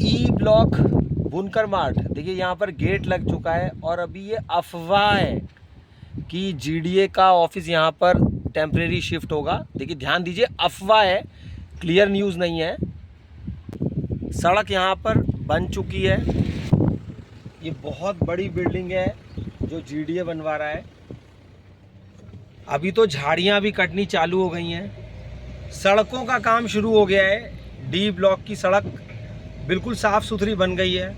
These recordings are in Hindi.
ई ब्लॉक बुनकर मार्ट, देखिए यहाँ पर गेट लग चुका है और अभी ये अफवाह है कि जीडीए का ऑफिस यहाँ पर टेम्परेरी शिफ्ट होगा। देखिए ध्यान दीजिए, अफवाह है, क्लियर न्यूज़ नहीं है। सड़क यहाँ पर बन चुकी है। ये बहुत बड़ी बिल्डिंग है जो जीडीए बनवा रहा है। अभी तो झाड़ियाँ भी कटनी चालू हो गई हैं। सड़कों का काम शुरू हो गया है। डी ब्लॉक की सड़क बिल्कुल साफ़ सुथरी बन गई है,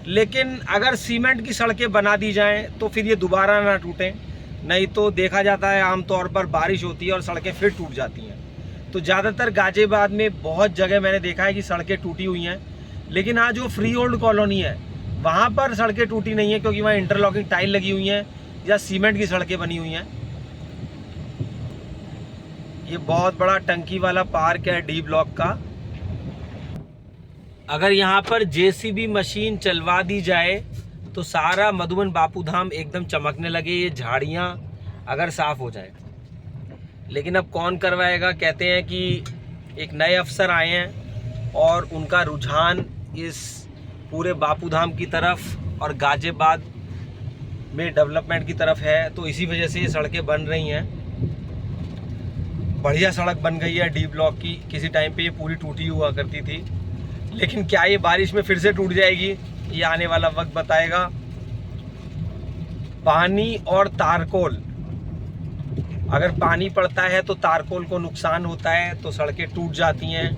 लेकिन अगर सीमेंट की सड़कें बना दी जाएं तो फिर ये दोबारा ना टूटें। नहीं तो देखा जाता है आमतौर पर बारिश होती है और सड़कें फिर टूट जाती हैं। तो ज़्यादातर गाजियाबाद में बहुत जगह मैंने देखा है कि सड़कें टूटी हुई हैं, लेकिन हाँ जो फ्री होल्ड कॉलोनी है वहाँ पर सड़कें टूटी नहीं हैं, क्योंकि वहाँ इंटरलॉकिंग टाइल लगी हुई हैं या सीमेंट की सड़कें बनी हुई हैं। ये बहुत बड़ा टंकी वाला पार्क है डी ब्लॉक का। अगर यहाँ पर जेसीबी मशीन चलवा दी जाए तो सारा मधुबन बापू धाम एकदम चमकने लगे, ये झाड़ियाँ अगर साफ़ हो जाए। लेकिन अब कौन करवाएगा? कहते हैं कि एक नए अफसर आए हैं और उनका रुझान इस पूरे बापू धाम की तरफ और गाजियाबाद में डेवलपमेंट की तरफ है, तो इसी वजह से ये सड़कें बन रही हैं। बढ़िया सड़क बन गई है डी ब्लॉक की। किसी टाइम पे ये पूरी टूटी हुआ करती थी, लेकिन क्या ये बारिश में फिर से टूट जाएगी, ये आने वाला वक्त बताएगा। पानी और तारकोल, अगर पानी पड़ता है तो तारकोल को नुकसान होता है, तो सड़कें टूट जाती हैं।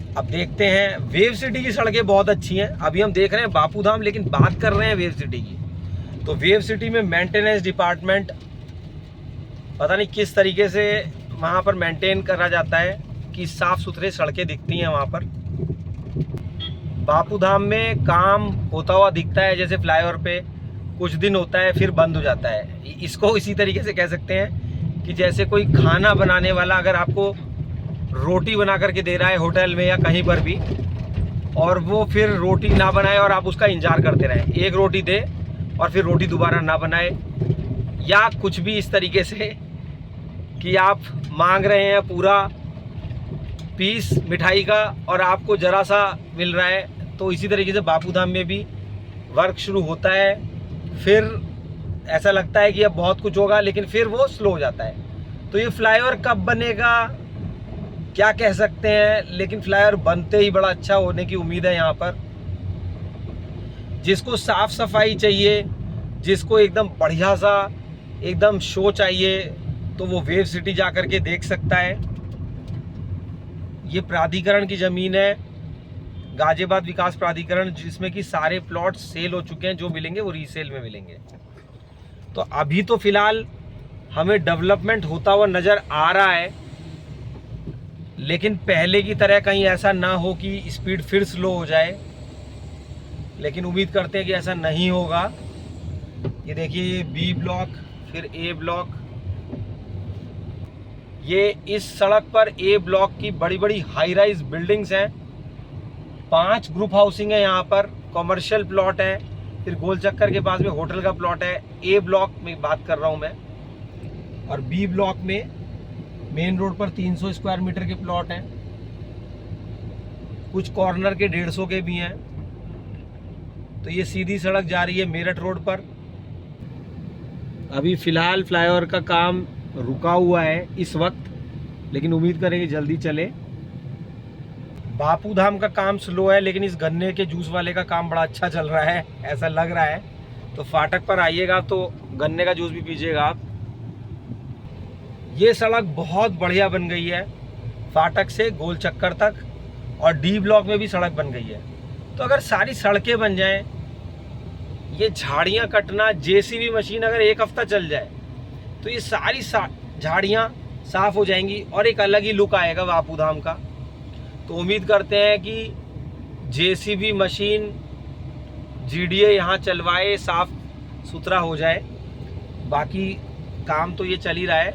अब देखते हैं। वेव सिटी की सड़कें बहुत अच्छी हैं। अभी हम देख रहे हैं बापू धाम, लेकिन बात कर रहे हैं वेव सिटी की। तो वेव सिटी में मेंटेनेंस डिपार्टमेंट पता नहीं किस तरीके से वहाँ पर मेंटेन करा जाता है कि साफ़ सुथरे सड़कें दिखती हैं वहाँ पर। बापू धाम में काम होता हुआ दिखता है, जैसे फ्लाईओवर पे कुछ दिन होता है फिर बंद हो जाता है। इसको इसी तरीके से कह सकते हैं कि जैसे कोई खाना बनाने वाला अगर आपको रोटी बना करके दे रहा है होटल में या कहीं पर भी, और वो फिर रोटी ना बनाए और आप उसका इंतजार करते रहें, एक रोटी दे और फिर रोटी दोबारा ना बनाए, या कुछ भी इस तरीके से कि आप मांग रहे हैं पूरा पीस मिठाई का और आपको ज़रा सा मिल रहा है। तो इसी तरीके से बापू धाम में भी वर्क शुरू होता है, फिर ऐसा लगता है कि अब बहुत कुछ होगा, लेकिन फिर वो स्लो हो जाता है। तो ये फ्लाईओवर कब बनेगा क्या कह सकते हैं, लेकिन फ्लाईओवर बनते ही बड़ा अच्छा होने की उम्मीद है यहाँ पर। जिसको साफ सफाई चाहिए, जिसको एकदम बढ़िया सा एकदम शो चाहिए, तो वो वेव सिटी जा कर के देख सकता है। ये प्राधिकरण की ज़मीन है, गाजियाबाद विकास प्राधिकरण, जिसमें कि सारे प्लॉट सेल हो चुके हैं। जो मिलेंगे वो रीसेल में मिलेंगे। तो अभी तो फिलहाल हमें डेवलपमेंट होता हुआ नज़र आ रहा है, लेकिन पहले की तरह कहीं ऐसा ना हो कि स्पीड फिर स्लो हो जाए। लेकिन उम्मीद करते हैं कि ऐसा नहीं होगा। ये देखिए, ये बी ब्लॉक, फिर ए ब्लॉक। ये इस सड़क पर ए ब्लॉक की बड़ी बड़ी हाई राइज बिल्डिंग्स हैं। 5 ग्रुप हाउसिंग है यहाँ पर, कॉमर्शियल प्लॉट है, फिर गोल चक्कर के पास में होटल का प्लॉट है। ए ब्लॉक में बात कर रहा हूँ मैं, और बी ब्लॉक में मेन रोड पर 300 स्क्वायर मीटर के प्लॉट हैं। कुछ कॉर्नर के 150 के भी हैं। तो ये सीधी सड़क जा रही है मेरठ रोड पर। अभी फ़िलहाल फ्लाईओवर का काम रुका हुआ है इस वक्त, लेकिन उम्मीद करेंगे जल्दी चले। बापू धाम का काम स्लो है, लेकिन इस गन्ने के जूस वाले का काम बड़ा अच्छा चल रहा है, ऐसा लग रहा है। तो फाटक पर आइएगा तो गन्ने का जूस भी पीजिएगा आप। ये सड़क बहुत बढ़िया बन गई है, फाटक से गोल चक्कर तक, और डी ब्लॉक में भी सड़क बन गई है। तो अगर सारी सड़कें बन जाएं, ये झाड़ियाँ कटना, जेसीबी मशीन अगर एक हफ्ता चल जाए तो ये सारी झाड़ियाँ साफ़ हो जाएंगी और एक अलग ही लुक आएगा बापू धाम का। तो उम्मीद करते हैं कि जेसीबी मशीन जीडीए यहाँ चलवाए, साफ़ सुथरा हो जाए। बाकी काम तो ये चल ही रहा है।